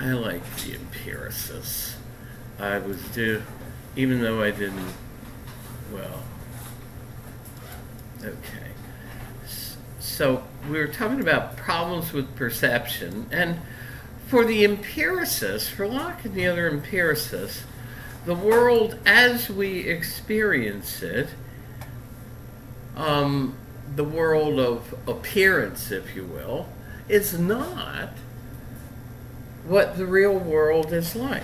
I like the empiricists. I was due, even though I didn't, well, okay. So we were talking about problems with perception, and for the empiricists, for Locke and the other empiricists, the world as we experience it, the world of appearance, if you will, is not what the real world is like.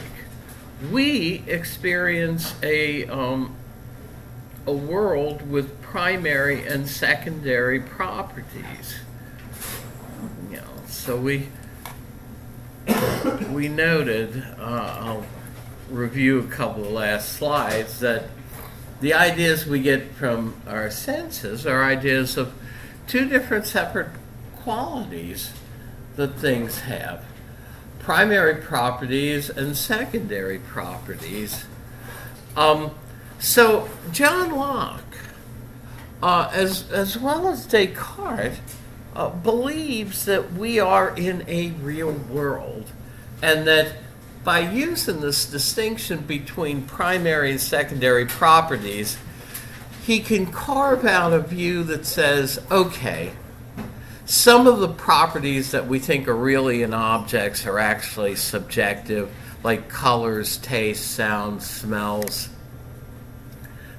We experience a world with primary and secondary properties. You know, so we noted. I'll review a couple of last slides that the ideas we get from our senses are ideas of two different separate qualities that things have: primary properties and secondary properties. So John Locke, as well as Descartes, believes that we are in a real world, and that by using this distinction between primary and secondary properties, he can carve out a view that says, okay, some of the properties that we think are really in objects are actually subjective, like colors, taste, sounds, smells.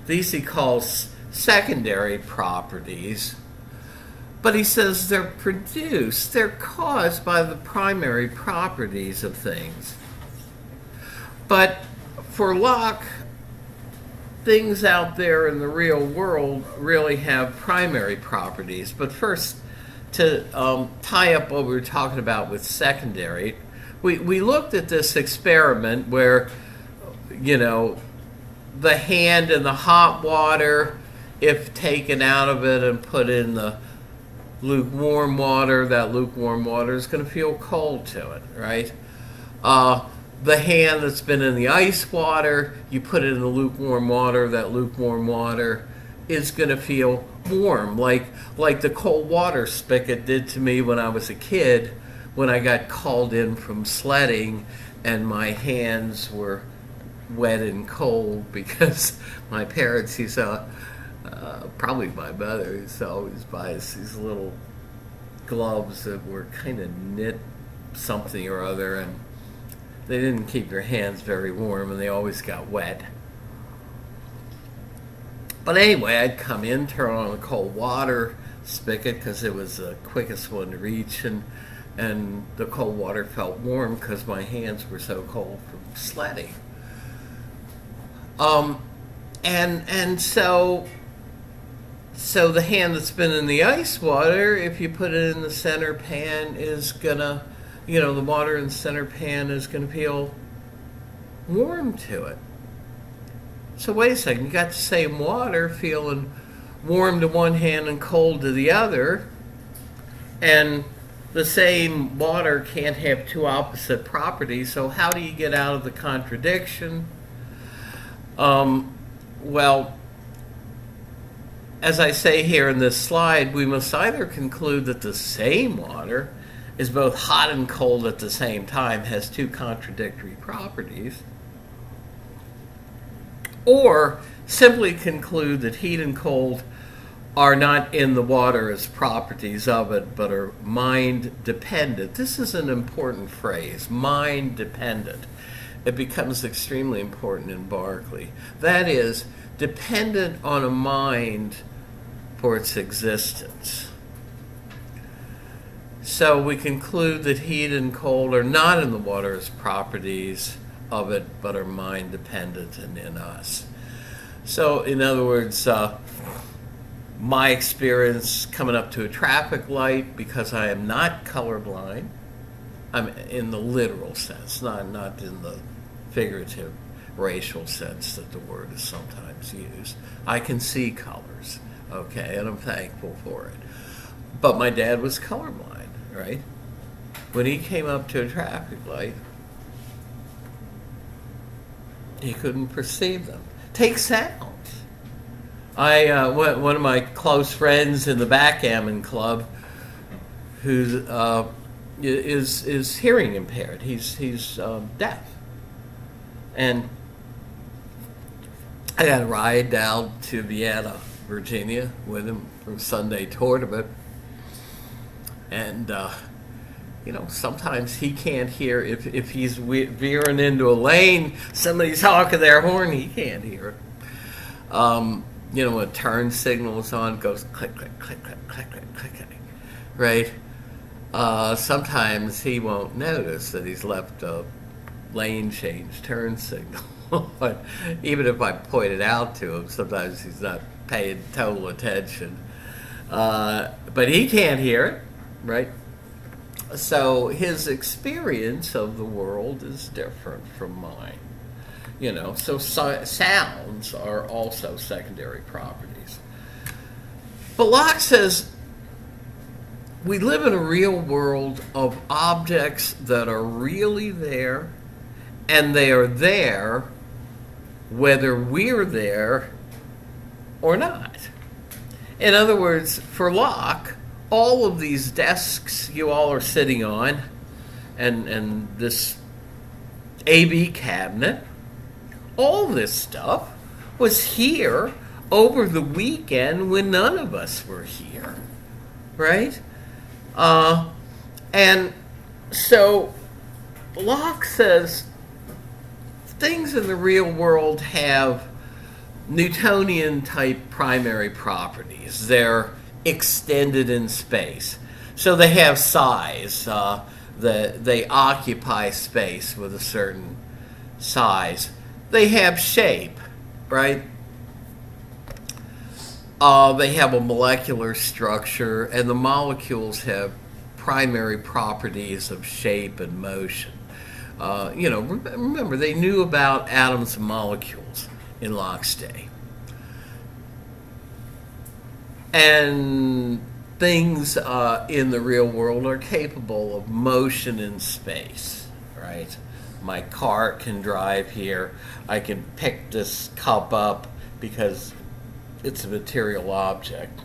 These he calls secondary properties. But he says they're caused by the primary properties of things. But for Locke, things out there in the real world really have primary properties. But first, to tie up what we were talking about with secondary, we looked at this experiment where, you know, the hand in the hot water, if taken out of it and put in the lukewarm water, that lukewarm water is going to feel cold to it, right? The hand that's been in the ice water, you put it in the lukewarm water, that lukewarm water is going to feel warm, like the cold water spigot did to me when I was a kid, when I got called in from sledding and my hands were wet and cold because my parents used to, probably my mother, used to always buy us these little gloves that were kind of knit something or other, and they didn't keep your hands very warm, and they always got wet. But anyway, I'd come in, turn on the cold water spigot because it was the quickest one to reach, and the cold water felt warm because my hands were so cold from sledding. And so the hand that's been in the ice water, if you put it in the center pan, is gonna, you know, the water in the center pan is gonna feel warm to it. So wait a second, you got the same water feeling warm to one hand and cold to the other, and the same water can't have two opposite properties, so how do you get out of the contradiction? Well, as I say here in this slide, we must either conclude that the same water is both hot and cold at the same time, has two contradictory properties, or simply conclude that heat and cold are not in the water as properties of it, but are mind-dependent. This is an important phrase, mind-dependent. It becomes extremely important in Berkeley. That is, dependent on a mind for its existence. So we conclude that heat and cold are not in the water as properties of it, but are mind dependent and in us. So in other words, my experience coming up to a traffic light, because I am not colorblind, I'm in the literal sense, not in the figurative racial sense that the word is sometimes used. I can see colors, okay, and I'm thankful for it. But my dad was colorblind, right? When he came up to a traffic light, he couldn't perceive them. Take sounds. One of my close friends in the backgammon club, who's is hearing impaired. He's deaf, and I had a ride down to Vienna, Virginia, with him for a Sunday tournament, and sometimes he can't hear if he's veering into a lane, somebody's honking their horn, he can't hear it. When a turn signal is on, it goes click, click, click, click, click, click, click, click, right? Sometimes he won't notice that he's left a lane change turn signal. But even if I point it out to him, sometimes he's not paying total attention. But he can't hear it, right? So his experience of the world is different from mine. So sounds are also secondary properties. But Locke says we live in a real world of objects that are really there, and they are there whether we're there or not. In other words, for Locke, all of these desks you all are sitting on, and this AB cabinet, all this stuff was here over the weekend when none of us were here, right? And so Locke says things in the real world have Newtonian type primary properties. They're extended in space. So they have size. They occupy space with a certain size. They have shape, right? They have a molecular structure, and the molecules have primary properties of shape and motion. Remember, they knew about atoms and molecules in Locke's day. And things in the real world are capable of motion in space, right? My car can drive here. I can pick this cup up because it's a material object.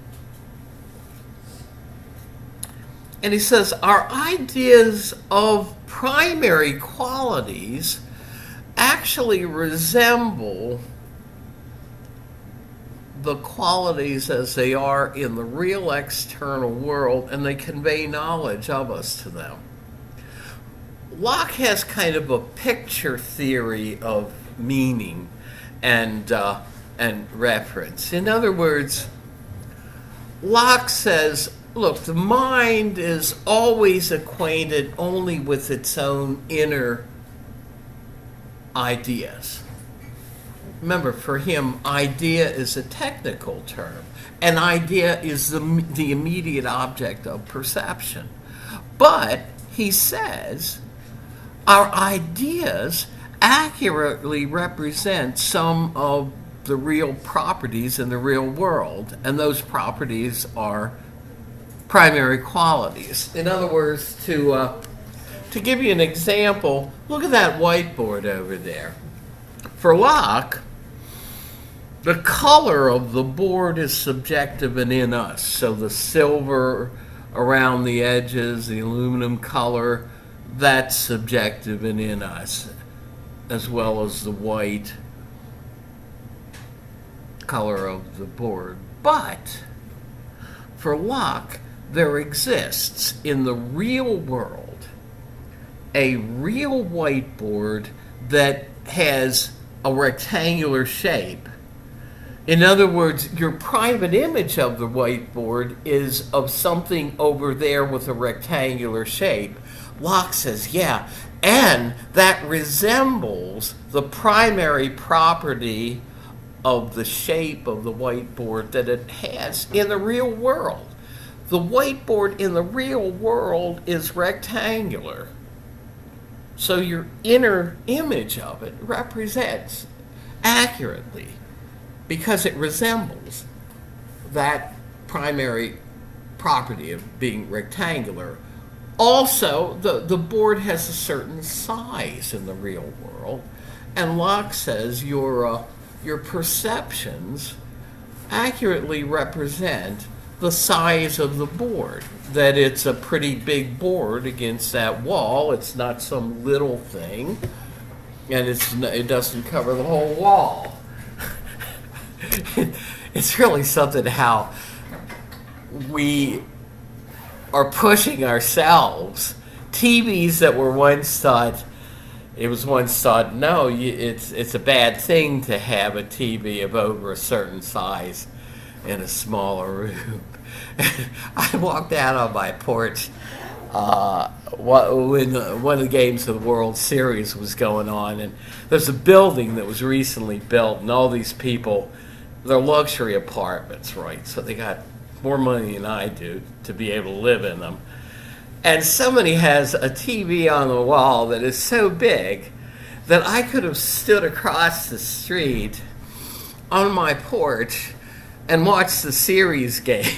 And he says our ideas of primary qualities actually resemble the qualities as they are in the real external world, and they convey knowledge of us to them. Locke has kind of a picture theory of meaning and reference. In other words, Locke says, look, the mind is always acquainted only with its own inner ideas. Remember, for him, idea is a technical term. An idea is the immediate object of perception. But, he says, our ideas accurately represent some of the real properties in the real world, and those properties are primary qualities. In other words, to give you an example, look at that whiteboard over there. For Locke, the color of the board is subjective and in us. So the silver around the edges, the aluminum color, that's subjective and in us, as well as the white color of the board. But for Locke, there exists in the real world a real whiteboard that has a rectangular shape. In other words, your private image of the whiteboard is of something over there with a rectangular shape. Locke says, yeah, and that resembles the primary property of the shape of the whiteboard that it has in the real world. The whiteboard in the real world is rectangular. So your inner image of it represents accurately, because it resembles that primary property of being rectangular. Also, the board has a certain size in the real world, and Locke says your perceptions accurately represent the size of the board, that it's a pretty big board against that wall. It's not some little thing, and it doesn't cover the whole wall. It's really something how we are pushing ourselves. TVs that were once thought, no, it's a bad thing to have a TV of over a certain size in a smaller room. I walked out on my porch when one of the games of the World Series was going on, and there's a building that was recently built, and all these people, they're luxury apartments, right? So they got more money than I do to be able to live in them. And somebody has a TV on the wall that is so big that I could have stood across the street on my porch and watched the series game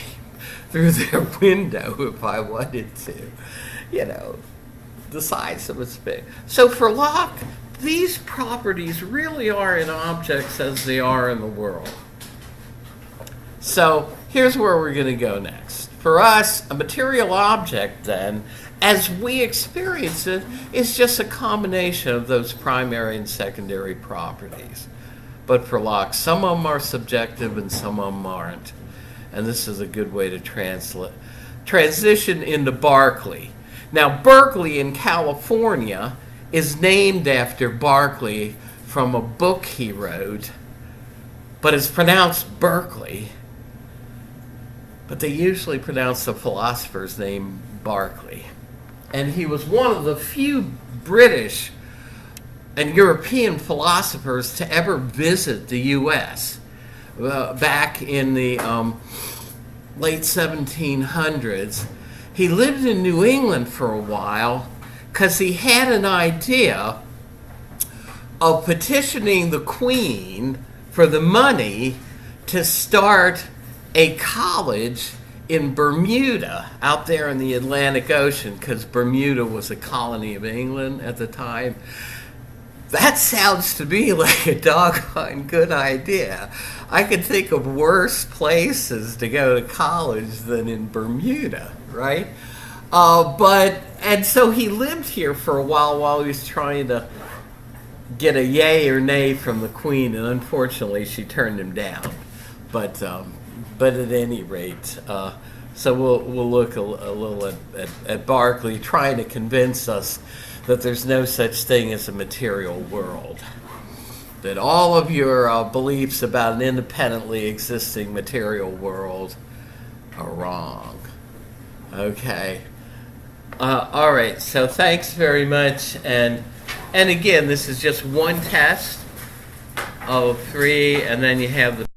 through their window if I wanted to. You know, the size of it's big. So for Locke, these properties really are in objects as they are in the world. So here's where we're going to go next. For us, a material object, then, as we experience it, is just a combination of those primary and secondary properties. But for Locke, some of them are subjective and some of them aren't. And this is a good way to transition into Berkeley. Now, Berkeley in California is named after Berkeley from a book he wrote, but it's pronounced Berkeley. But they usually pronounce the philosopher's name Berkeley. And he was one of the few British and European philosophers to ever visit the U.S. Back in the late 1700s. He lived in New England for a while because he had an idea of petitioning the Queen for the money to start a college in Bermuda, out there in the Atlantic Ocean, because Bermuda was a colony of England at the time. That sounds to me like a doggone good idea. I could think of worse places to go to college than in Bermuda, right? And so he lived here for a while he was trying to get a yay or nay from the Queen, and unfortunately she turned him down. But at any rate, so we'll look a little at Berkeley, trying to convince us that there's no such thing as a material world, that all of your beliefs about an independently existing material world are wrong. Okay. All right. So thanks very much, and again, this is just one test of 3, and then you have the